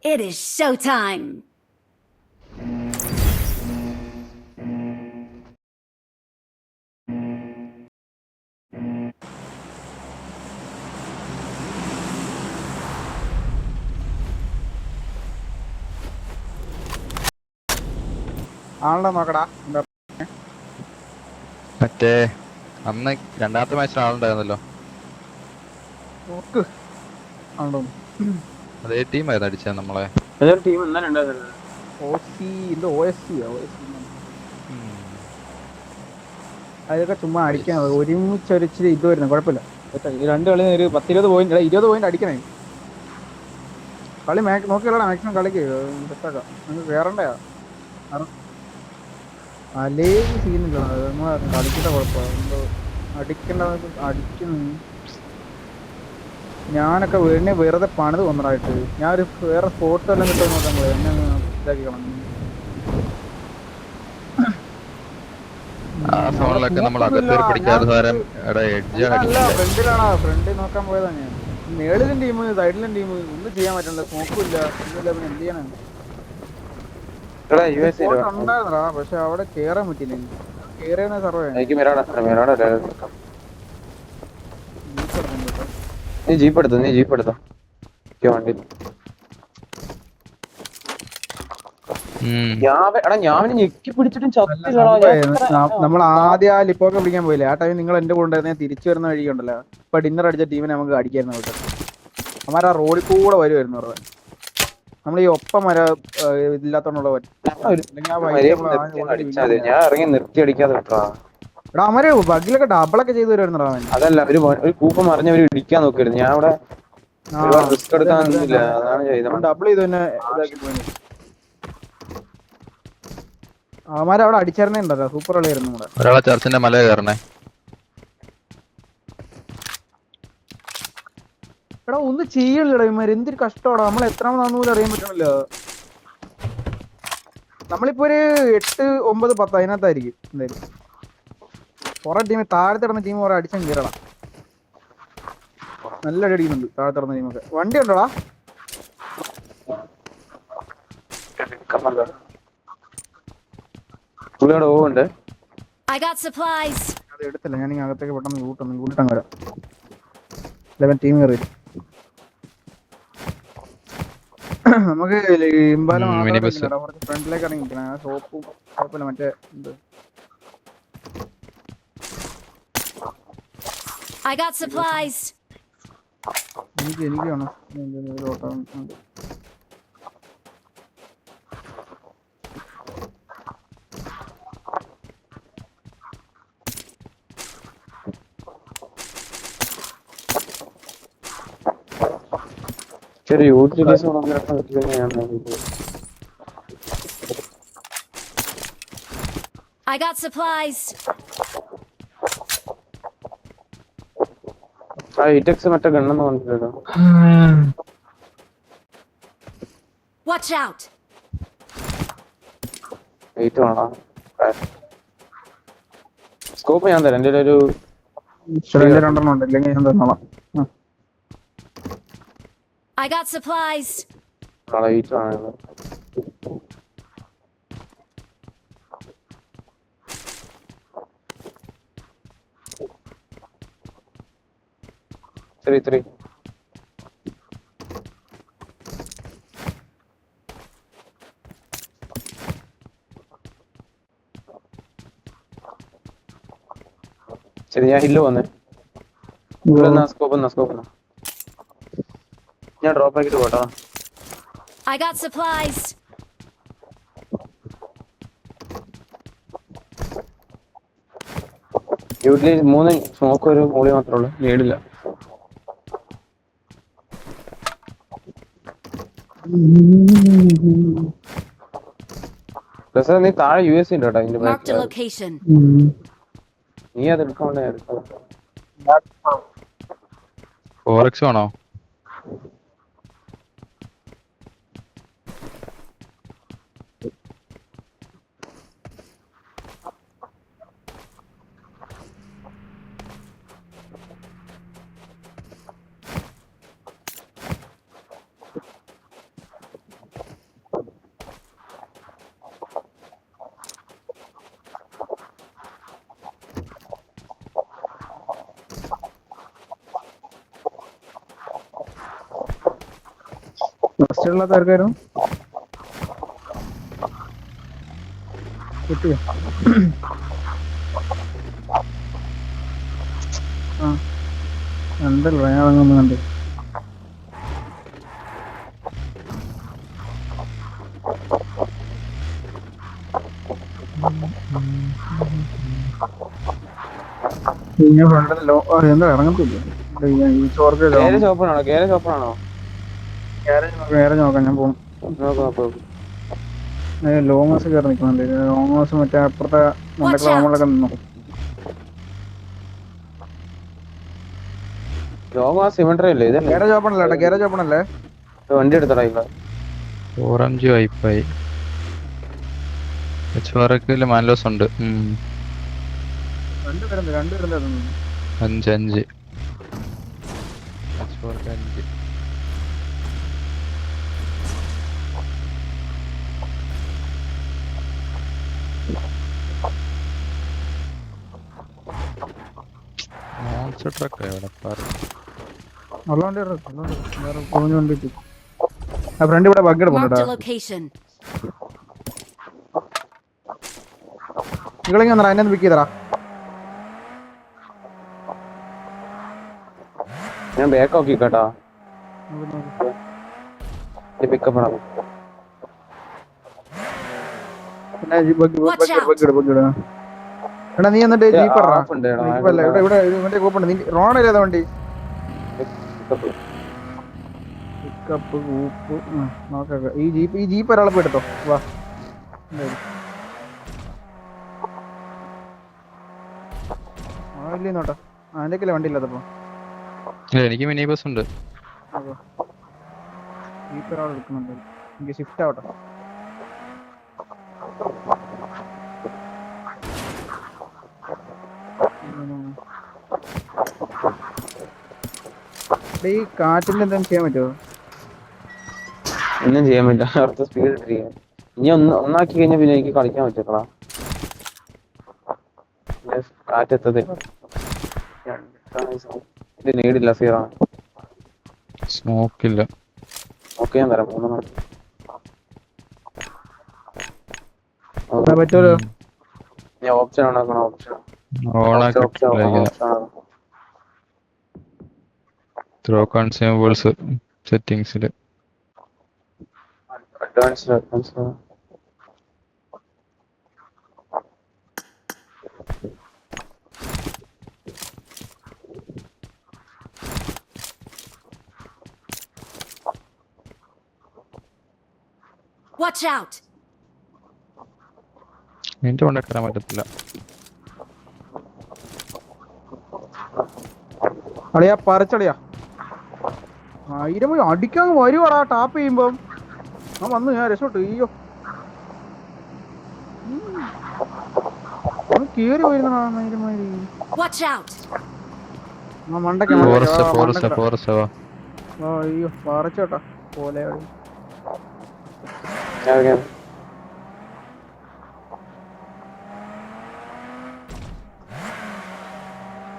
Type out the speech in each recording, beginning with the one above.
It is showtime! ആണല്ലോ നോക്കടാ. മറ്റേ അന്ന് രണ്ടാമത്തെ മാച്ചിൽ ആളുണ്ടായിരുന്നല്ലോ. നോക്ക് ആണല്ലോ. അതേ ടീമായിരുന്നു അടിച്ചത് നമ്മളെ. ഏതൊരു ടീം ഇന്നലെ ഉണ്ടായിരുന്നല്ലോ. അതൊക്കെ ചുമ്മാ അടിക്കാൻ ഒരുമിച്ച് ഒരിച്ചിരി ഇത് വരുന്നു. കുഴപ്പമില്ല. ഈ രണ്ട് കളി ഒരു 10-20 പോയിന്റ് 20 പോയിന്റ് അടിക്കണേ. കളി നോക്കിയല്ലോടാ മാക്സിമം കളിക്ക് സെറ്റാക്കാം. നിങ്ങൾക്ക് കയറണ്ടയാ അലേ സീനില്ല. കളിക്കേണ്ട കുഴപ്പമാണ്. എന്തോ അടിക്കേണ്ട അടിക്കുന്നു. ഞാനൊക്കെ വീടിനെ വെറുതെ പണിത് കൊന്നടായിട്ട്. ഞാനൊരു വേറെ സ്പോട്ട് എല്ലാം കിട്ടുമെന്ന് നോക്കാൻ പോയി. എന്നെ ഇതാക്കി കളഞ്ഞു. ആ സോണിലൊക്കെ നമ്മൾ അകത്തേറി പിടിക്കാറ് സാരം ഫ്രണ്ടിലാണോ ഫ്രണ്ടിൽ നോക്കാൻ പോയതാ ഞാൻ. മേളിലും ടീം സൈഡിലും ടീം ഒന്നും ചെയ്യാൻ പറ്റില്ല. സ്മോക്കില്ല ഒന്നുമില്ല. പിന്നെ എന്ത് ചെയ്യാനാണ്? ഉണ്ടായിരുന്നടാ, പക്ഷെ അവിടെ കേറാൻ പറ്റില്ല. കേറിയ സർവേ ജീപ്പ് എടുത്തോ വണ്ടി. ഞാൻ ഞെക്കി പിടിച്ചിട്ടും നമ്മൾ ആദ്യം ആ ലിപ്പൊക്കെ പിടിക്കാൻ പോയില്ലേ? ആ ടൈം നിങ്ങൾ എന്റെ കൂടെ ഉണ്ടായിരുന്ന തിരിച്ചു വരുന്ന വഴിയുണ്ടല്ലോ. ഇപ്പൊ ഡിന്നർ അടിച്ച ടീമിനെ നമുക്ക് അടിക്കായിരുന്നു കേട്ടോ. അവന്മാർ ആ റോഡിൽ കൂടെ വരുമായിരുന്നു പറഞ്ഞത്. നമ്മൾ ഈ ഒപ്പം ഇല്ലാത്തോണ്ടുള്ള ഞാൻ ഇറങ്ങി നിർത്തി അടിക്കാതെ വിട്ടാ. എടാ അവര് ബഗ്ഗിലൊക്കെ ഡബിളൊക്കെ ചെയ്ത് വരുമായിരുന്നു അവൻ. അതല്ല ഒരു കൂപ്പം മറിഞ്ഞവര് ഇടിക്കാൻ നോക്കിയിരുന്നു. ഞാൻ അവിടെ റിസ്ക് എടുക്കാനൊന്നുമില്ല. അതാണ് ചെയ്തത്. ഡബിൾ ചെയ്ത് തന്നെ ഇതാക്കി പോയി. അവന്മാരെ അവിടെ അടിച്ചേർന്നേ ഉണ്ടല്ലോ. സൂപ്പർ കളിയായിരുന്നു നമ്മുടെ. ഒരാളെ ചർച്ചിന്റെ മല കയറണേ. എടാ ഒന്ന് ചെയ്യണില്ലടാ ഇവന്മാര്. എന്തൊരു കഷ്ടമാടാ. നമ്മൾ എത്രാമതാന്ന് പോലും അറിയാൻ പറ്റണല്ലോ. നമ്മളിപ്പോ ഒരു 8, 9, 10 അതിനകത്തായിരിക്കും എന്തായാലും. കുറെ ടീം താഴത്തെ ഇടുന്ന ടീം കുറെ അടിച്ചാൽ കയറടാ. നല്ല അടി അടിക്കുന്നുണ്ട് താഴത്തെ ഇടുന്ന ടീമൊക്കെ. വണ്ടി ഉണ്ടോടാ? അത് എടുത്തില്ല. ഞാൻ അകത്തേക്ക് പെട്ടെന്ന് കൂട്ടം വരാം. 11 ടീം കയറി. നമുക്ക് ഇമ്പാലം കുറച്ച് ഫ്രണ്ടിലേക്ക് ഇറങ്ങി നിൽക്കണം. ആ ഷോപ്പും കുഴപ്പമില്ല. മറ്റേ എന്ത് എനിക്ക് വേണം. ചെറിയ I got supplies. ഇറ്റക്സ് മറ്റേ ഗണ്ണെന്ന് പറഞ്ഞില്ലല്ലോ. Watch out. വെയിറ്റ് വേണം. സ്കോപ്പ് ഞാൻ തരാം. എൻ്റെ ഒരു 2 ഉണ്ട്. ഇല്ലെങ്കിൽ ഞാൻ തന്നോളാം. I got supplies. വെയിറ്റ് വേണം. Three. ശരി, ഞാൻ ഹില്ല് വന്നേ. സ്കോപ്പ് ഞാൻ ഡ്രോപ്പ് ആക്കിട്ട് പോട്ടോ. I got supplies. വീട്ടില് 3 സ്മോക്ക് ഒരു മൂളി മാത്രമേ ഉള്ളൂ. ലീഡില്ല. നീ താഴെ US ഉണ്ട് കേട്ടോ. നീ അത് എടുക്കണ്ടേ? 4x ആണോ? ഫസ്റ്റ് ഉള്ള ആർക്കായിരുന്നു കിട്ടിയോ ആ ഉണ്ടല്ലോ ഞാൻ അങ്ങൊന്നും കണ്ടു ഞാൻ ഫ്രണ്ടിലോ എന്താ ഇറങ്ങത്തില്ല ഈ ചോർക്ക് കേര ഷോപ്പണാണോ കേര ഷോപ്പണാണോ ഗാരേജ് നോക്കാം ഞാൻ പോകും നോക്ക് നോക്ക് ലോങ് ഹൗസ് കയറി നിൽക്കുന്നുണ്ട് ലോങ് ഹൗസ് മറ്റേ അപ്പുറത്തെ Watch മണ്ടക്കുള്ള out. നമ്മളൊക്കെ നിന്നു ലോങ് ആ സിമെട്രി അല്ലേ ഇതല്ലേ ഗാരേജ് ഓപ്പൺ അല്ലേ ഏട്ടാ ഗാരേജ് ഓപ്പൺ അല്ലേ വണ്ടി എടുത്തടാ ഇല്ല 4MG വൈപ്പായി. HRക്കില് മാൻലോസ് ഉണ്ട്. രണ്ടുപേരുണ്ട് 5 HRക്ക് 5. മോൺസ്റ്റർ ട്രക്ക് എവിടെ നല്ല വണ്ടി വേറെ കുറഞ്ഞ വണ്ടി ആ ഫ്രണ്ട് ഇവിടെ ബഗ് Marked എടുപ്പുണ്ടാ a location. നിങ്ങളിങ്ങനെ വന്നടാ എന്നെ ഒന്ന് പിക്ക് ചെയ്തടാ ഞാൻ ബാക്ക് നോക്കി കേട്ടാ പിക്കപ്പ് Watch out. ബഗ് എടാ നീ എന്നിട്ട് ജീപ്പ് off ഉണ്ട് എടാ, ജീപ്പല്ല ഇവിടെ മറ്റേ കൂപ്പുണ്ട് നീ റോണല്ലേ ഏതാ വണ്ടി പിക്കപ്പ് കൂപ്പ് നോക്കാം ഈ ജീപ്പ് ഒരാളെ പോയി എടുത്തോ വാ ഇല്ലേ നോട്ടാ അതിൻ്റെക്കല്ലേ വണ്ടി ഇല്ലാത്തപ്പോ എനിക്ക് മിനി ബസ് ഉണ്ട്. ജീപ്പ് ഒരാൾ എടുക്കുന്നുണ്ട് എനിക്ക് ഷിഫ്റ്റ് ആവട്ടെ ഈ കാറ്റിന്റെ എന്തെങ്കിലും ചെയ്യാൻ പറ്റുമോ ഒന്നും ചെയ്യാൻ പറ്റില്ല അടുത്ത സ്പീഡ് ഇട്ടിരിക്കാൻ ഇനി ഒന്നാക്കി കഴിഞ്ഞാൽ പിന്നെ എനിക്ക് കളിക്കാൻ പറ്റൂടാ കാറ്റെത്തതില്ല നീടില്ല സീറോ സ്മോക്കില്ല. ഓക്കെ ഞാൻ തരാം 3 പറ്റുമല്ലോ ഞാൻ ഓപ്ഷൻ ഉണ്ടാക്കണം ഓപ്ഷൻ ത്രോ കൺസ്യൂമബിൾസ് സെറ്റിംഗ്സില് അഡ്വാൻസ്ഡ് Watch out. നിന്റെ കൊണ്ടേ കയറാൻ പറ്റത്തില്ല. അളിയാ പറിച്ചളിയാ 1000 അടിക്കാൻ വരുവാടാ ടാപ്പ് ചെയ്യുമ്പം ഞാൻ വന്നു ഞാൻ രക്ഷപ്പെട്ടു അയ്യോ കേറി വരുന്നടാ 1000 Watch out. ഫോറസ്റ്റ് അയ്യോ പറിച്ചോട്ടാ പോലെ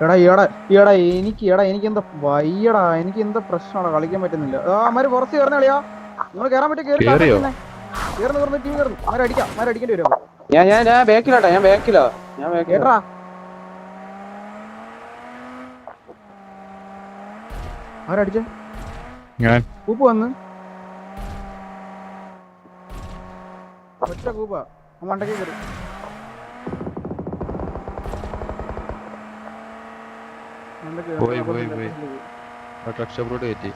എടാ എനിക്ക് എന്താ വയ്യടാ എനിക്ക് എന്താ പ്രശ്നമാടാ കളിക്കാൻ പറ്റുന്നില്ല അമ്മര് പുറത്ത് കയറുന്ന കളിയാ നിങ്ങൾ കയറാൻ പറ്റി കയറുന്നു ടീം കയറുന്നു അടിക്കേണ്ടി വരും ഞാൻ ബാക്കിലാട്ടാ ഞാൻ ബാക്കിലാ കേട്ടാ ആരടിച്ചേ ഞാൻ കൂപ്പ് വന്ന് ഒറ്റ കൂപ്പാ മണ്ടയ്ക്ക് കയറി പോയി രക്ഷപ്പെട്ടു കയറ്റി.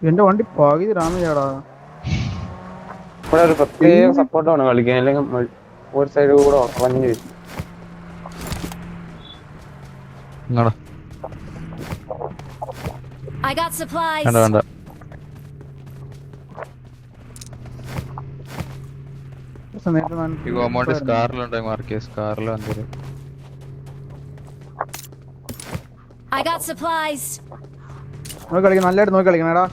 എന്റെ വണ്ടി പകുതി രാമചാടാ ഇവിടെ ഒരു പ്രത്യേക സപ്പോർട്ട് വേണം കളിക്കാൻ അല്ലെങ്കിൽ ഒരു സൈഡ് കൂടെ വളഞ്ഞു വരും. I got supplies. വേണ്ട ഈ കോമ്പൗണ്ട് സ്കാറിലുണ്ട് മാർക്ക് സ്കാറിൽ വന്നിട്ട് I got supplies. നോക്കി കളിക്കണം നല്ലതായിട്ട് നോക്കി കളിക്കണം എടാ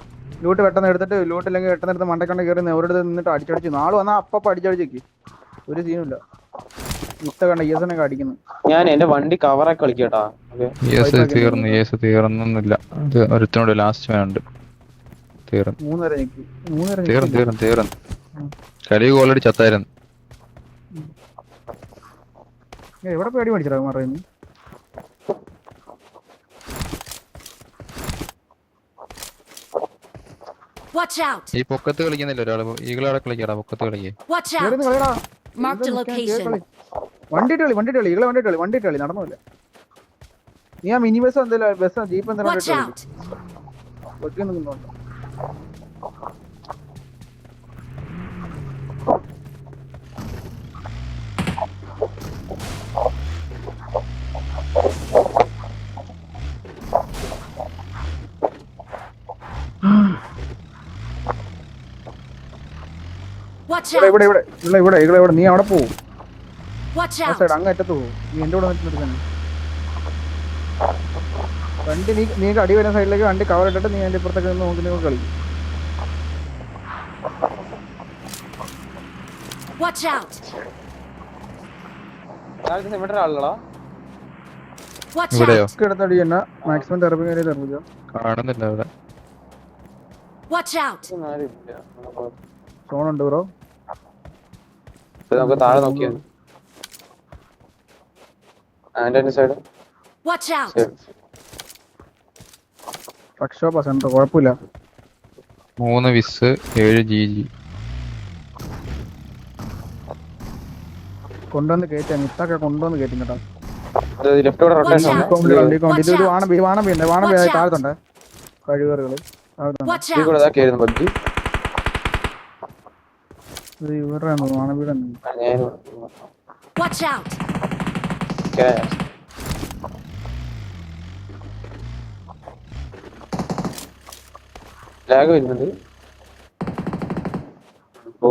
ലൂട്ട് പെട്ടെന്ന് എടുത്തിട്ട് ലൂട്ടില്ലെങ്കിൽ പെട്ടെന്ന് എടുത്ത് മണ്ടക്കണ്ട് കയറി ഒരിടത്ത് നിന്നിട്ട് അടിച്ചടിച്ച് നാളെ വന്നാൽ അപ്പം അടിച്ചടിച്ചേക്ക് ഒരു സീനുമില്ല ഇത്ത കണ്ട ES അടിക്കുന്നു. ഞാൻ എന്റെ വണ്ടി കവറാക്കി കളിക്കട്ടാ. ES തീർന്നില്ല. ഇത് ഒരുത്തനോട് ലാസ്റ്റ് വേണ്ട തീർന്നു. 3 തീർന്നു. കലിയുഗ് ഓൾറെഡി ചത്തായിരുന്നു. എവിടെ പോയി അടി മേടിച്ചിട്ടാ പറയുന്നു? Watch out! ഈ പൊക്കത്ത് കളിക്കുന്നില്ല ഒരാള്. ഈകളവിടെ കളിക്കാടാ പൊക്കത്ത് കളിക്കേ. Watch കേറി out! കളിയടാ. Marked a location. വണ്ടിട്ട് കളി നടന്നില്ല. നീ ആ മിനി ബസ് എന്തെങ്കിലും ബസ് ജീപ്പ് Watch എന്തെങ്കിലും out! Watch ഇവിടെ out! നീ അവിടെ പോവും. Watch ആ out! സൈഡ് അങ്ങ് അറ്റത്ത് പോവും. നീ എന്റെ കൂടെ നിർത്തുന്നു. വണ്ടി നീ അടി വരുന്ന സൈഡിലേക്ക് വണ്ടി കവർ ഇട്ടിട്ട് നീ അതിന്റെ ഇപ്പുറത്തൊക്കെ നിന്ന് നോക്കി കളിക്കും. Watch out! ആളുകളാ Watch ഇവിടെയോ? out! എടുത്തടി തന്നെ മാക്സിമം തെറപ്പി കയറി തെറപ്പിച്ചോ. കാണുന്നില്ല ഇവിടെ. Watch out! സോണുണ്ട് ബ്രോ. നമുക്ക് താഴെ നോക്കിയാൽ ആന്റണി സൈഡ് Watch out! വർക്ക്ഷോപ്പാ സെന്റർ കുഴപ്പമില്ല. 3 വിസ് 7 GG. കൊണ്ടുവന്ന് കയറ്റാം. ഇത്തൊക്കെ കൊണ്ടുവന്ന് കയറ്റും കേട്ടോ. ലെഫ്റ്റോടെ റൊട്ടേഷൻ ഉണ്ട്. ഇതൊരു വാണബിയുണ്ട് താഴത്തുണ്ട് കഴിവറുകള് Watch ഈ കൂടെ out! ഇതാക്കിയായിരുന്നു ബഗ്ഗി. ഇവരുടെ വാണബിയുടെ Watch out! ലാഗ് വരുന്നുണ്ട്.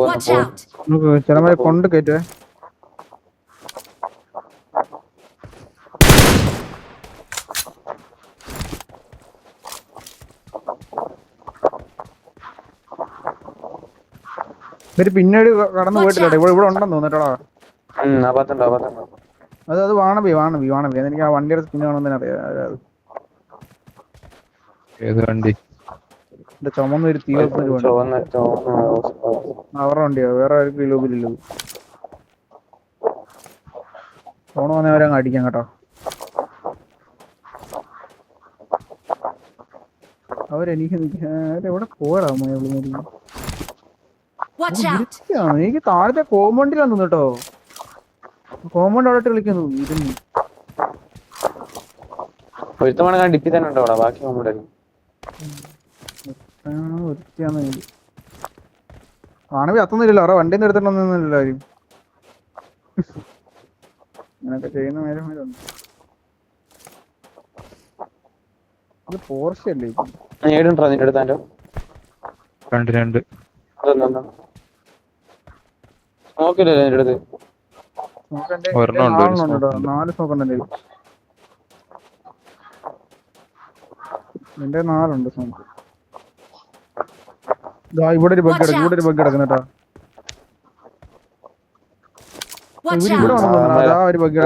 Watch out! ചിലമാരെ കൊണ്ട് കയറ്റുവേ. ഇവര് പിന്നീട് കടന്നു പോയിട്ടില്ല. ഇവിടെ ഉണ്ടെന്ന് തോന്നിട്ടോടാ. അത് വാണബി അതെനിക്ക് ആ വണ്ടിയുടെ സ്പിൻ കാണുന്നതിന് അറിയാം. ഏത് വണ്ടി? ചുമന്ന ഒരു തീ അവരുടെ വണ്ടിയാ. വേറെ ആർക്കും ലോബിലില്ല. ഫോൺ വന്നാൽ അവരങ്ങ് അടിക്കാം കേട്ടോ. അവരെനിക്ക് എവിടെ പോയടാ Watch out! എനിക്ക് താഴത്തെ കോമ്പൗണ്ടിലാന്ന് തോന്നുന്നു കേട്ടോ. കോമ്പൗണ്ട് അവിടെ കളിക്കുന്നു. ഇരുന്ന് ഒരുത്തമാണ് ഡിപ്പി തന്നെ ഉണ്ടോ അവിടെ? ബാക്കി കോമ്പൗണ്ട് വൃത്തിയാന്ന് ആണവി അത്തൊന്നുമില്ലല്ലോ. അവരുടെ വണ്ടി നിർത്തണമെന്നൊന്നുമില്ലല്ലോ ആരും. അങ്ങനൊക്കെ ചെയ്യുന്ന നേരമാരുണ്ട്. ഇത് പോർഷ അല്ലേ? ഏടുണ്ടോ നിന്റെ അടുത്താൻ്റെ? 2 നോക്കില്ലല്ലോ നിന്റെ അടുത്ത്. ഒരെണ്ണം ഉണ്ട്, ഒരു 4 നോക്കണ്ടേ? എന്റെ 4 ഉണ്ട് സ്മോക്ക്. ഇവിടെ ഒരു ബഗ് കിടക്കുന്നു കേട്ടോ. Watch ഇവിടെ out! വന്നു ഒരു ബഗ്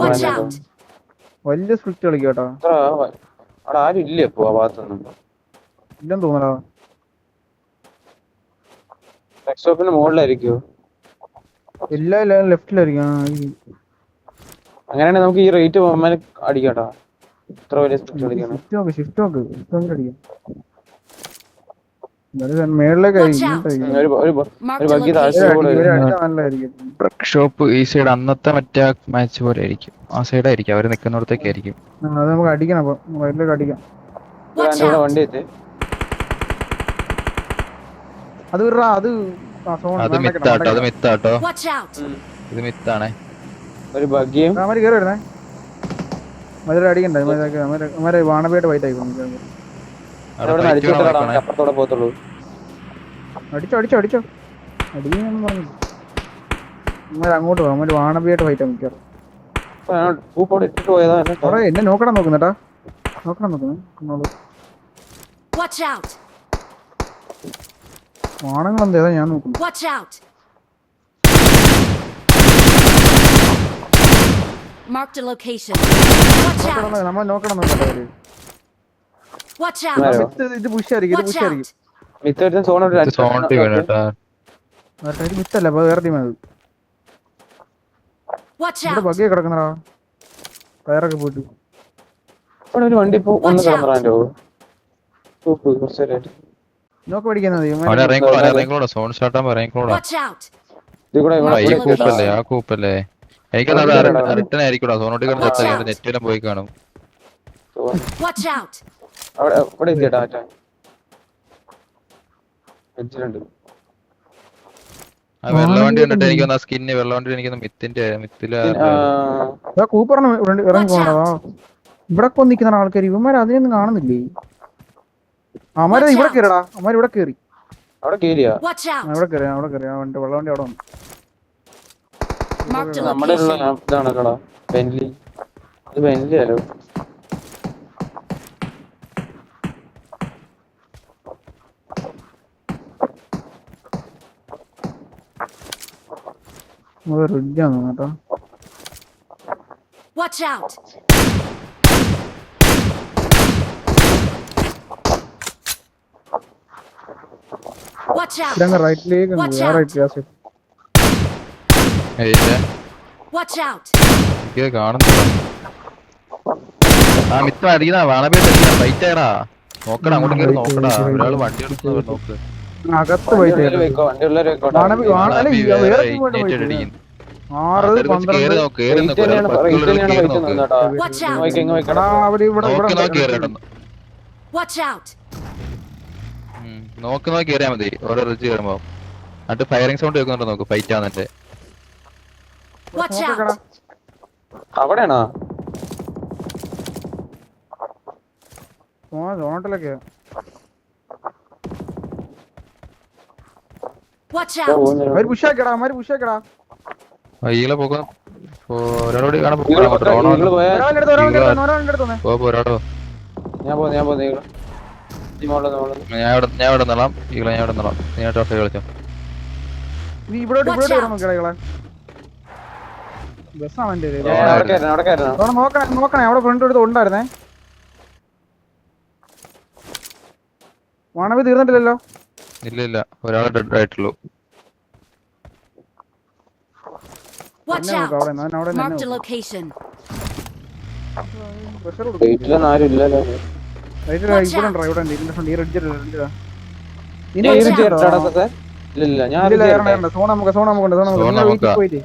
Watch out! വലിയ സ്ട്രിക്റ്റ് കളിക്കും കേട്ടോ. അവിടെ ആരും ഇല്ലേ ഇപ്പൊ ആ ഭാഗത്തൊന്നും? ഇല്ലെന്ന് തോന്നടാ. ഷോപ്പിന്റെ മുകളിലായിരിക്കോ? എല്ലാ ലെഫ്റ്റിലായിരിക്കും. അങ്ങനെയാണെങ്കിൽ നമുക്ക് ഈ റേറ്റ് അടിക്കാട്ടോ. ഇത്ര വലിയ സ്പീഡ് കളിക്കണം. ഷിഫ്റ്റ് നോക്ക് അടിക്കാം. മേളിലേക്ക് ഷോപ്പ് ഈ സൈഡ് അന്നത്തെ മറ്റേ മാച്ച് പോലെ ആയിരിക്കും. ആ സൈഡായിരിക്കും അവര് നിക്കുന്നിടത്തേക്ക് ആയിരിക്കും. അത് നമുക്ക് അടിക്കണം. അപ്പൊ റൈറ്റിലേക്ക് അടിക്കാം. വണ്ടി എത്തി. അത് അത് മിത്താട്ടോ. Watch out! ഇത് മിത്താണേ. ഒരു ബഗ്ഗിയും കയറി വരുന്നേ. മധുര അടിക്കണ്ടേ? വാണബിയായിട്ട് വൈറ്റ് ആയിക്കോളും. അപ്പുറത്തോടെ പോകത്തുള്ളൂ. അടിച്ചോ അടിയെന്ന് പറഞ്ഞു. അങ്ങോട്ട് പോകാം. വാണബിയായിട്ട് ഫൈറ്റ് മിക്കാറ്. ഇട്ടിട്ട് പോയതാ. എന്നെ നോക്കണേട്ടാ. നോക്കുന്നേ. Watch out! വാണങ്ങൾ എന്താ ഞാൻ നോക്കുന്നു. Watch out! Marked a location. Watch out! നമ്മൾ നോക്കണം നോക്കട്ടെ അവര്. Watch out! ആരോ? ഇത് പുഷായിരിക്കും ഇത് Watch പുഷായിരിക്കും. out! മിത്ത് ഒരുത്തൻ സോൺ സോണിട്ട് വീണട്ടാ. ഇത് മിത്തല്ല അപ്പൊ വേറെ ടീം അത്. Watch ഇവിടെ out! ബഗ്ഗേ കിടക്കുന്നടാ. ടയറൊക്കെ പോയിട്ട്. ഇവിടെ ഒരു വണ്ടി ഇപ്പൊ ഒന്ന് Watch out. കിടന്നോ കുറച്ച് നേരമായിട്ട് നോക്ക് പഠിക്കുന്നത് അവനെ ഇറങ്ങിക്കോളാം സോൺ സ്റ്റാർട്ടാൻ ഇറങ്ങിക്കോളാം. Watch out! ഇത് കൂടെ ഈ Watch out. കൂപ്പല്ലേ ആ കൂപ്പല്ലേ എനിക്കത് റിട്ടനായിരിക്കൂടാ സോണോട്ട് കിടന്ന് എത്താൻ നെറ്റെല്ലാം പോയി കാണും. Watch out! അവിടെ ഇവിടെ എത്തിയട്ടാ മറ്റേ വെച്ചിട്ടുണ്ട്. ആ വെള്ളവണ്ടി കണ്ടിട്ട് എനിക്കൊന്ന് ആ സ്കിന്ന് വെള്ളവണ്ടി എനിക്കൊന്ന് മിത്തില കൂപ്പറിന് ഇറങ്ങി പോകണതാ. ഇവിടെ നിൽക്കുന്ന ആൾക്കാർ ഇവന്മാർ അതിനൊന്നും കാണുന്നില്ലേ? അമാര് ഇവിടെ കയറിടാ. അമാര് ഇവിടെ കയറി. അവിടെ കേറിയാ Watch out! അവിടെ കയറി അവിടെ കയറി അവന്റെ വെള്ളവണ്ടി അവിടെ വന്നു. Marked a നമ്മുടെ ഉള്ള location. ഇതാണ് കട ബെൻലി. അത് ബെൻലി അല്ലോ. റിഡ്ജാന്ന് കേട്ടോ. Watch out! Watch out! ഇതങ്ങ് റൈറ്റിലേക്ക് Watch വേറെ out. വ്യത്യാസം. Watch out! എനിക്ക് കാണുന്നില്ല. ആ മിത്ത് അടിക്കുന്ന വാണബേ ഫൈറ്റ് ആയടാ. നോക്കടാ അങ്ങോട്ട് കയറി നോക്കടാ. ഒരാള് വണ്ടി എടുക്കുന്നത് നോക്ക്. അകത്ത് പോയിട്ട് വണ്ടിയുള്ളവര് വെക്കോ വണ്ടിയുള്ളവര് വെക്കോ. വേറെ team ആയിട്ട് പോയിട്ട്. 6, 12 കേറി നോക്ക് കേറി നോക്ക് ഒരാള് പത്തുള്ളവര് കേറി നോക്ക്. Watch out! എടാ, അവര് ഇവിടെ നോക്കി നോക്കി ഇവിടെ കേറി Watch out! നോക്കി നോക്കി കയറിയാ മതി ഓരോ റിച്ച് കയറുമ്പോ. എന്നിട്ട് ഫയറിംഗ് സൗണ്ട് കേൾക്കുന്നുണ്ടോ നോക്ക് ഫൈറ്റ് ആവുന്നുണ്ട്. Watch നോക്കടാ. out! അവിടെയാണോ? സോണട്ടിലൊക്കെ Watch out! അവര് പുഷാക്കടാ. അവര് പുഷാക്കടാ. ഈകളെ പോകാം ഒരാളോട് കാണാൻ നിങ്ങള് പോയാ ഒരാളുടെ അടുത്ത് ഒരാളോ ഞാൻ പോന്നെ ഞാൻ ഇവിടെ നിന്നോളാം ഈകളെ ഞാൻ ഇവിടെ നിന്നോളാം. നീ ടോഫി കളിച്ചോ. നീ ഇവിടോട്ട് വരാൻ നോക്കിയടാ. ബസ്സാണ് എന്റെ അവിടെ കയറണം. നോക്കണേ അവിടെ ഫ്രണ്ട് എടുത്ത് ഉണ്ടായിരുന്നേ. വാണവി തീർന്നിട്ടില്ലല്ലോ. ഇല്ല ഒരാളെ ഡെഡ് ആയിട്ടുള്ളൂ. Watch തന്നെ നോക്ക് out! അവിടെ. ഞാൻ അവിടെ Marked a location. പ്രഷർ കൊടുക്കും. വീട്ടിലൊന്നും ആരും ഇല്ലല്ലോ. ഇവിടെ ഉണ്ട് ഇതിന്റെ ഫ്രണ്ട് ഈ റെഡ്ജിടാ. ഇല്ല ഞാൻ സോണ നമുക്ക് പോയിട്ട്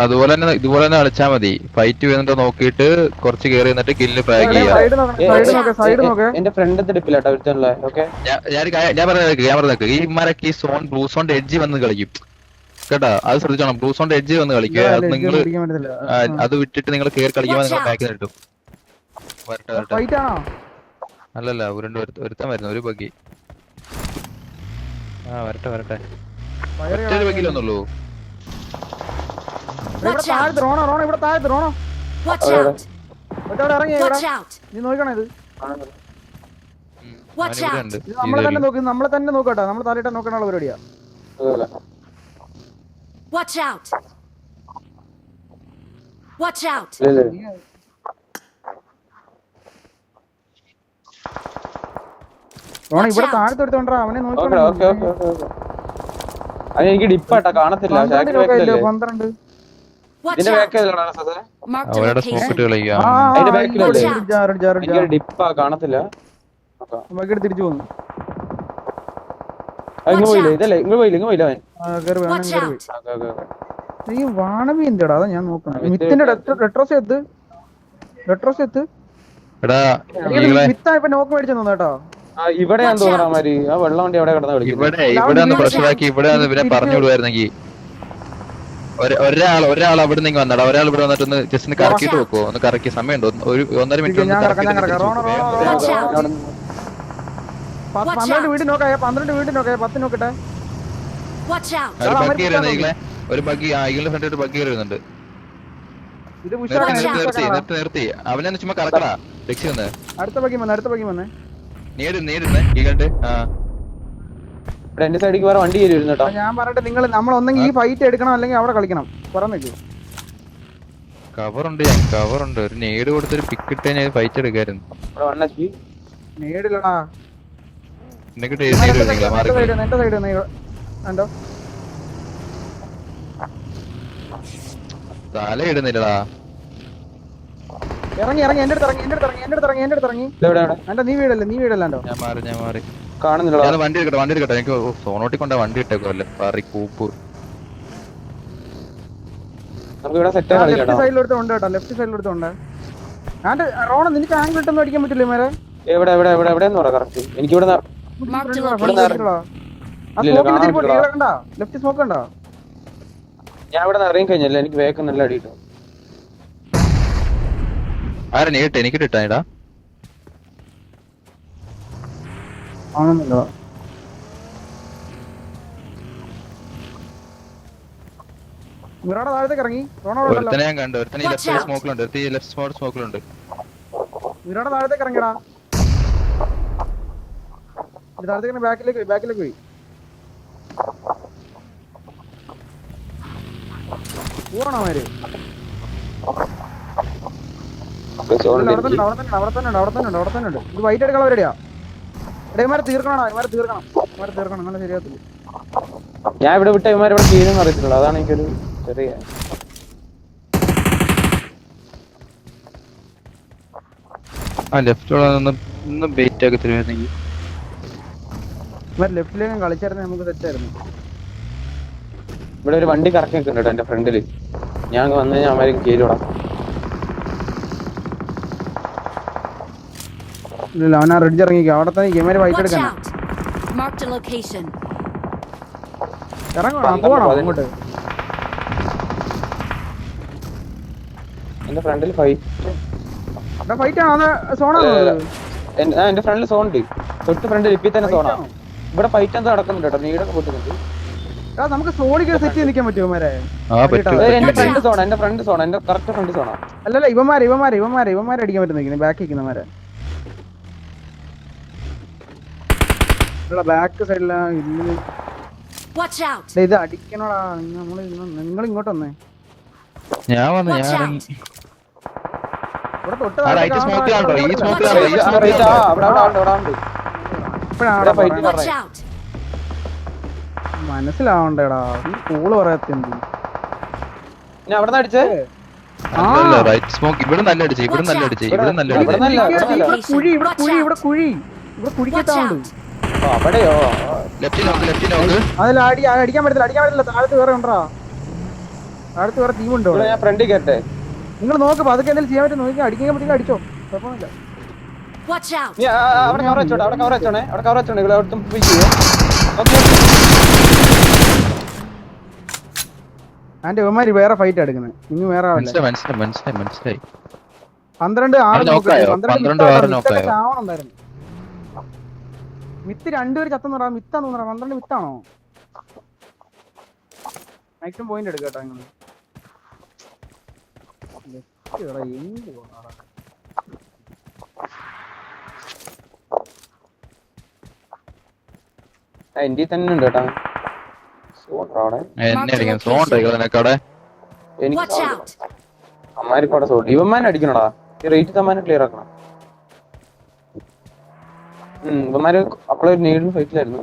അതുപോലെ തന്നെ കളിച്ചാ മതി. ഫൈറ്റ് വരുന്നുണ്ടോ നോക്കിയിട്ട് കുറച്ച് കേറി എന്നിട്ട് കില്ല് ഫ്രാഗ് ചെയ്യാം. സൈഡ് നോക്ക്. എന്റെ ഫ്രണ്ട് എടുപ്പില്ലാട്ടോ ഒരുത്തല്ലേ. ഓക്കെ ഞാൻ പറഞ്ഞേക്ക് ഈ മരക്ക് ഈ സോൺ ബ്ലൂ സോണിന്റെ എഡ്ജ് വന്ന് കളിക്കും കേട്ടാ. അത് ശ്രദ്ധിച്ചോണം. ബ്ലൂ സോണിന്റെ എഡ്ജ് വന്ന് കളിക്കുക. അത് നിങ്ങൾ അത് വിട്ടിട്ട് നിങ്ങൾ കേറി കളിക്കുമ്പോൾ നിങ്ങൾ ബാക്കിൽ കിട്ടും. വരട്ടെ അല്ലല്ല ഒരുത്തൻ വരുന്നു ഒരു ബഗ്ഗി. ആ വരട്ടെ ഒറ്റൊരു ബഗ്ഗിലൊന്നുള്ളൂ. Watch out! ഇവിടെ താഴത്ത് റോണോ Watch out! ഇറങ്ങി. Watch out! നീ നോക്കണേ ഇത്. Watch ഇവിടെ out! ഉണ്ട്. ഇത് നമ്മളെ തന്നെ നോക്കട്ടെ. നമ്മൾ തലയിട്ട നോക്കാനുള്ള പരിപാടിയാ. Watch out! Watch out! Rona ഇവിടെ താഴത്ത് എടുത്തോണ്ടാ അവനെ നോക്കണേ. എനിക്ക് ഡിപ്പാട്ടാ കാണത്തില്ല. 12 Watch ഇതിന്റെ out! ബാക്കിലടാ Marked a അവരുടെ location. സ്മോക്കിട്ട് കളിക്കാം. അതിന്റെ ബാക്കിലല്ലേ? Watch എനിക്ക് ഡിപ്പാ കാണത്തില്ല. തിരിച്ചു പോകുന്നു. ഇങ്ങ് പോയില്ലേ ഇതല്ലേ ഇങ്ങ് പോയില്ല അവൻ. Watch out! ഈ വാണവി എന്തെടാ അതാ ഞാൻ നോക്കണം. മിത്തിന്റെ റെട്രോസ് എത്ത് എടാ ഈകളെ മിത്തായപ്പോ നോക്ക് മേടിച്ചു തോന്നു കേട്ടോ. ഇവിടെയാന്ന് തോന്നണ മാതിരി. ആ വെള്ളം വണ്ടി അവിടെ കിടന്ന് കളിക്കും. ഇവിടെ ഒന്ന് പ്രഷറാക്കി ഇവിടെ ഇവരെ പറഞ്ഞു വിടുവായിരുന്നെങ്കിൽ ഒരാൾ അവിടെ നിന്ന് വന്നടാ. ഒരാൾ ഇവിടെ വന്നിട്ട് ജസ്റ്റ് ഒന്ന് കറക്കിട്ട് വെക്കോ. ഒന്ന് കറക്കി സമയമുണ്ടോ? ഒരു 1.5 മിനിറ്റ് ഞാൻ കിടക്കാം. 12 വീട് നോക്കാം. 12 വീട് നോക്കാം. 10 നോക്കട്ടെ. Watch out! ഒരു ബഗ്ഗി വരുന്നത് ഈകളെ. ഒരു ബഗ്ഗി ഈകളുടെ ഫ്രണ്ട് ഒരു ബഗ്ഗി വരുന്നുണ്ട്. ഇത് നിർത്തി അവനെ ചുമ്മാ കറക്കടാ. രക്ഷ വന്ന് അടുത്ത ബഗ്ഗി വന്നേ. നേടുന്നേ ഈകളുടെ. ആ ഇവിടെ എന്റെ സൈഡിലേക്ക് വേറെ വണ്ടി കയറി വരുന്നു കേട്ടോ. ഞാൻ പറയട്ടെ നമ്മൾ ഒന്നെങ്കിൽ ഈ ഫൈറ്റ് എടുക്കണം അല്ലെങ്കിൽ അവിടെ കളിക്കണം. പറഞ്ഞേക്ക് കവറുണ്ട് കവറുണ്ട്. ഒരു നേട് കൊടുത്തൊരു പിക്ക് ഇട്ട് ഞാൻ ഫൈറ്റ് എടുക്കായിരുന്നു. ഇവിടെ 1 HP. നേടില്ലടാ. എന്നിട്ട് എന്റെ സൈഡ് കണ്ടോ തല ഇടുന്നില്ലടാ. ഇറങ്ങി എന്റെ അടുത്ത് ഇറങ്ങി. ഇതെവിടെ എവിടെ? അല്ല നീ വീടല്ലാണ്ടോ. ഞാൻ മാറി കാണുന്നില്ലടാ. ഞാൻ വണ്ടി എടുക്കട്ടെ. എനിക്ക് സോണോട്ടി കൊണ്ട വണ്ടി ഇട്ടേക്കല്ലേ പറ കൂപ്പ്. നമുക്ക് ഇവിടെ സെറ്റ് ലെഫ്റ്റ് കളിക്കട്ടോ. സൈഡിലെടുത്ത് ഉണ്ട് കേട്ടോ. ലെഫ്റ്റ് സൈഡിലെടുത്ത് ഉണ്ട്. ഞാൻ റോണ നിനക്ക് ആംഗിൾ ഇട്ടൊന്നും അടിക്കാൻ പറ്റില്ലേ മേരെ? എവിടെ എവിടെ എവിടെ എവിടെയെന്ന് പറ കറക്റ്റ്. എനിക്ക് ഇവിടെ Marked a ഇല്ല, location. ലെഫ്റ്റ് സ്മോക്ക് ഉണ്ടോ? ഞാൻ ഇവിടെ നിന്ന് ഇറങ്ങി കഴിഞ്ഞല്ലേ എനിക്ക് വേഗം നല്ല അടി കിട്ടും. ആരാ നേരിട്ട് എനിക്ക് ഇട്ടാ ആണെന്നല്ലോ. മിറാടെ താഴത്തേക്ക് ഇറങ്ങി. റോണ അവിടെ ഉണ്ടല്ലോ. ഒരുത്തനെ ഞാൻ കണ്ടു. ഒരുത്തനെ ലെഫ്റ്റ് സ്മോക്കിലുണ്ട്. മിറാടെ താഴത്തേക്ക് ഇറങ്ങിയടാ. ഇത് താഴത്തേക്ക് ബാക്കിലേക്ക് പോയി. പോവാണോ അവര്? അവിടെ തന്നെ ഉണ്ട്. ഇത് വൈറ്റ് എടുക്കാൻ അവരുടെയാ. ഇടയമാരെ തീർക്കണം. അങ്ങനെ ശരിയാത്തില്ല. ഞാൻ ഇവിടെ വിട്ട ഇവന്മാർ ഇവിടെ ചെയ്യുന്ന അറിയത്തില്ല. അതാണ് എനിക്കൊരു ചെറിയ ലെഫ്റ്റ് ബേറ്റ് ആക്കി തരുമായിരുന്നെങ്കിൽ. ലെഫ്റ്റിലേക്കും കളിച്ചായിരുന്നു നമുക്ക് സെറ്റായിരുന്നു. ഇവിടെ ഒരു വണ്ടി കറക്കി നിൽക്കുന്നുണ്ട് കേട്ടോ എന്റെ ഫ്രണ്ടില്. ഞാൻ വന്നു കഴിഞ്ഞാൽ അവന്മാരും കയറിവിടാം. ഇല്ല അവനാ റിഡ്ജ് ഇറങ്ങിക്കോ. അവിടെ തന്നെ ഇവന്മാര് വൈറ്റ് Watch എടുക്കാൻ out. Marked a location. പോവാണോ അങ്ങോട്ട്? എന്റെ ഫ്രണ്ടിൽ ഫൈറ്റ്. ഫൈറ്റ് ആണോ? സോണാണോ? എന്റെ ഫ്രണ്ടിൽ സോൺ ഉണ്ട്. തൊട്ട് ഫ്രണ്ടിൽ ഇപ്പി തന്നെ സോണാ. ഇവിടെ ഫൈറ്റ് എന്താ നടക്കുന്നുണ്ട് കേട്ടോ. നീടൊക്കെ പൊട്ടുന്നുണ്ട്. നമുക്ക് സോണിക്ക് സെറ്റ് ചെയ്ത് നിൽക്കാൻ പറ്റുമോ ഇവന്മാരെ? എന്റെ ഫ്രണ്ട് സോണ എന്റെ കറക്റ്റ് ഫ്രണ്ട് സോണാ. അല്ലല്ല ഇവന്മാരെ അടിക്കാൻ പറ്റുന്ന ബാക്ക് നിൽക്കുന്നവരെ. ബാക്ക് സൈഡിലാണ് Watch out. ഇത് അടിക്കണോടാ. നിങ്ങൾ ഇങ്ങോട്ട് വന്നേ. ഞാൻ വന്നു. Watch ഞാൻ out. ഇവിടെ തൊട്ട് ആ റൈറ്റ് സ്മോക്കിലാണോ? ഈ സ്മോക്കിലാണോ? Watch out. മനസ്സിലാവണ്ടേടാ. ഈ കൂള് പറയാത്തെന്ത്? ഞാൻ അവിടെ നിന്ന് അടിച്ചേ. റൈറ്റ് സ്മോക്ക് ഇവിടെ നല്ല അടിച്ചു. ഇവിടെ നല്ല അടിച്ചു. കുഴിക്കത്താവുണ്ട്. അവിടെയോ? ലെഫ്റ്റ് നോക്ക്. അതിൽ അടിക്കാൻ പറ്റില്ല. താഴത്ത് വേറെ ഉണ്ടാ. താഴത്ത് വേറെ ടീം ഉണ്ടോ? ഞാൻ ഫ്രണ്ടിൽ കയറ്റേ. നിങ്ങൾ നോക്ക്. അതൊക്കെ എന്തെങ്കിലും ചെയ്യാൻ പറ്റും. നോക്കി അടിക്കാൻ പറ്റില്ല. അടിച്ചോ. കുഴപ്പമൊന്നുമില്ല. Watch out. നീ അവിടെ കവർ വെച്ചോട്ടെ. അവിടെ കവർ വെച്ചോണേ. ഇവിടെ അവിടുത്തെ പോയി ആൻഡ് ഇവന്മാര് വേറെ ഫൈറ്റ് എടുക്കുന്നത്. നിങ്ങൾ വേറെ മനസ്സിലായി. 12-6 ചാവണുണ്ടായിരുന്നു. മിത്ത് രണ്ടുപേര് ചത്തെന്ന് മിത്താന്ന് തോന്നണ. 12 മിത്താണോ? മാക്സിമം പോയിന്റ് എടുക്കാം കേട്ടോ. നിങ്ങൾ എന്റെ തന്നെ ഉണ്ട് കേട്ടോ. Watch out. അമ്മാരിക്കോടെ സോൺ. ഇവന്മാരെ അടിക്കണടാ. ഈ റേറ്റ് തമ്മാനെ ക്ലിയർ ആക്കണം. ഇവന്മാര് അപ്പോഴൊരു നീഡിന് ഫൈറ്റിലായിരുന്നു.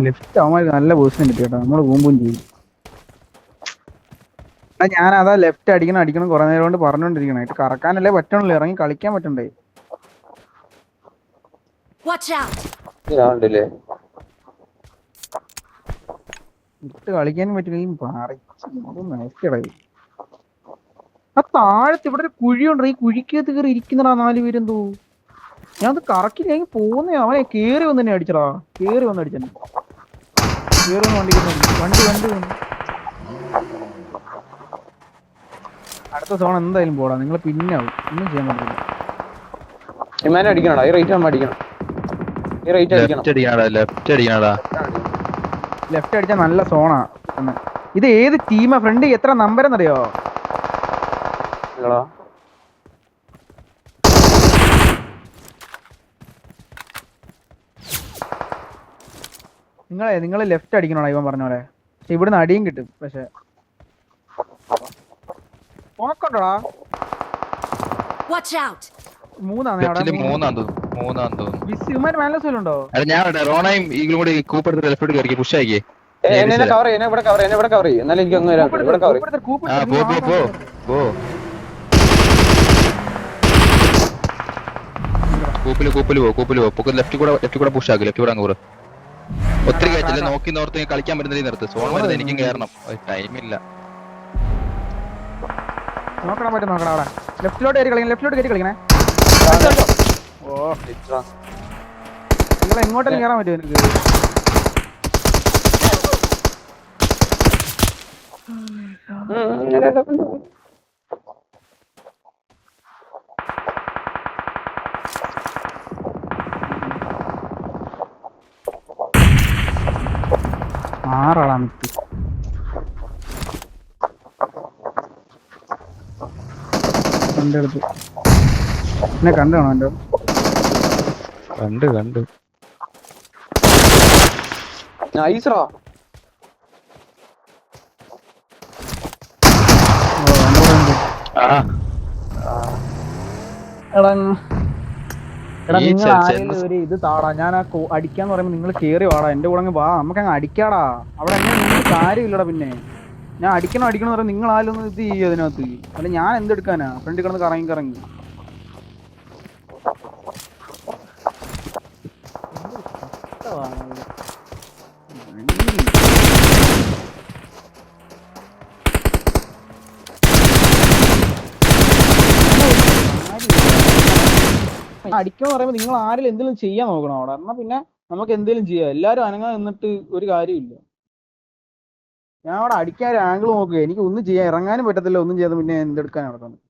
ലെഫ്റ്റ് അവന്മാര് നല്ല പൊസിഷൻ കിട്ടി കേട്ടോ. നമ്മള് ബൂം ചെയ്യും. ഞാൻ അതാ ലെഫ്റ്റ് അടിക്കണം കുറെ നേരം കൊണ്ട് പറഞ്ഞോണ്ടിരിക്കണം. ഇത് കറക്കാനല്ലേ പറ്റണല്ലോ. ഇറങ്ങി കളിക്കാൻ പറ്റണ്ടേ? Watch out. ഇതാണ്ടല്ലേ ഇട്ട് കളിക്കാനും പറ്റില്ല. ആ താഴത്ത് ഇവിടെ ഒരു കുഴിയുണ്ട്. ഈ കുഴിക്കകത്ത് കയറി ഇരിക്കുന്നടാ 4 പേരെന്തോ. ഞാൻ അത് കറക്കി ഞാൻ പോന്നേ. അവനെ കേറി വന്ന് തന്നെ അടിച്ചടാ. കേറി വന്ന് അടിച്ചെന്നെ. കേറി വന്ന് വണ്ടി അടുത്ത സോൺ എന്തായാലും പോടാ. നിങ്ങൾ പിന്നെ ആവും. ഒന്നും ചെയ്യാൻ പറ്റില്ല. ഇമാനെ അടിക്കണടാ. ഈ റേറ്റ് അടിക്കണം. ലെഫ്റ്റ് അടിച്ചാൽ നല്ല സോണാ. ഇത് ഏത് ടീമാ? ഫ്രണ്ട് എത്ര നമ്പർ എന്നറിയോ? നിങ്ങള് ലെഫ്റ്റ് അടിക്കണോടാ ഇവൻ പറഞ്ഞ പോലെ. ഇവിടുന്ന് അടിയും കിട്ടും. പക്ഷെ ഉണ്ടോടാ? Watch out! മൂന്നാണ് അവിടെ. ലെഫ്റ്റില് മൂന്നാന്ന് തോന്നുന്നു. വിസിമാര് മേലെ ഉണ്ടോ? അല്ല ഞാൻ റോണയും ഈഗിളും കൂടി കൂപ്പ് എടുത്ത് ലെഫ്റ്റോട്ട് കയറി പുഷ് ആക്കിയേ. എന്നെ കവർ ചെയ്യും, എന്നെ ഇവിടെ കവർ ചെയ്യും. എന്നാലും എനിക്ക് അങ്ങ് ഇവിടെ കവർ ചെയ്യും. ആ പോ കൂപ്പില് പോ ലെഫ്റ്റ് കൂടെ പുഷ് ആക്കി. ലെഫ്റ്റ് കൂടെ അങ്ങ് ഒത്തിരി കയറ്റില്ല. നോക്കി നോർത്ത് കളിക്കാൻ പറ്റുന്ന നിർത്ത്. സോൺ വരുന്നത് എനിക്കും കയറണം. ടൈമില്ല. നോക്കണം പറ്റും നോക്കണം അവിടെ. ലെഫ്റ്റിലോട്ട് കയറി കളിക്കണേ. ഓ നിങ്ങൾ എങ്ങോട്ടെങ്കിലും കയറാൻ പറ്റുമോ എനിക്ക്? ആറാളാ മിത്ത്. എന്റെ അടുത്ത് എന്നെ കണ്ടോ എന്റെ കണ്ട് നൈസ്റാ. എടാ നിങ്ങൾ ആരെങ്കിലും ഒരു ഇത് താടാ. ഞാൻ ആ അടിക്കാന്ന് പറയുമ്പോ നിങ്ങൾ കേറി വാടാ. എന്റെ കൂടെ അങ്ങ് വാ, നമുക്ക് അങ്ങ് അടിക്കാടാ. അവിടെ എങ്ങനെ നിങ്ങൾക്ക് കാര്യമില്ലടാ. പിന്നെ ഞാൻ അടിക്കണം എന്ന് പറയുമ്പോൾ നിങ്ങൾ ആരും ഒന്ന് ഇത് ചെയ്യും അതിനകത്ത്. അല്ല ഞാൻ എന്തെടുക്കാനാ? ഫ്രണ്ടിൽ കിടന്ന് കറങ്ങി അടിക്കാന്ന് പറയുമ്പോ നിങ്ങൾ ആരെങ്കിലും എന്തെങ്കിലും ചെയ്യാൻ നോക്കണം അവിടെ. എന്നാ പിന്നെ നമുക്ക് എന്തെങ്കിലും ചെയ്യാം. എല്ലാരും അനങ്ങാൻ നിന്നിട്ട് ഒരു കാര്യമില്ല. ഞാൻ അവിടെ അടിക്കാൻ ഒരു ആംഗിൾ നോക്കുക. എനിക്ക് ഒന്നും ചെയ്യാൻ ഇറങ്ങാനും പറ്റത്തില്ല. ഒന്നും ചെയ്യാതെ പിന്നെ എന്തെടുക്കാൻ നടക്കുന്നത്.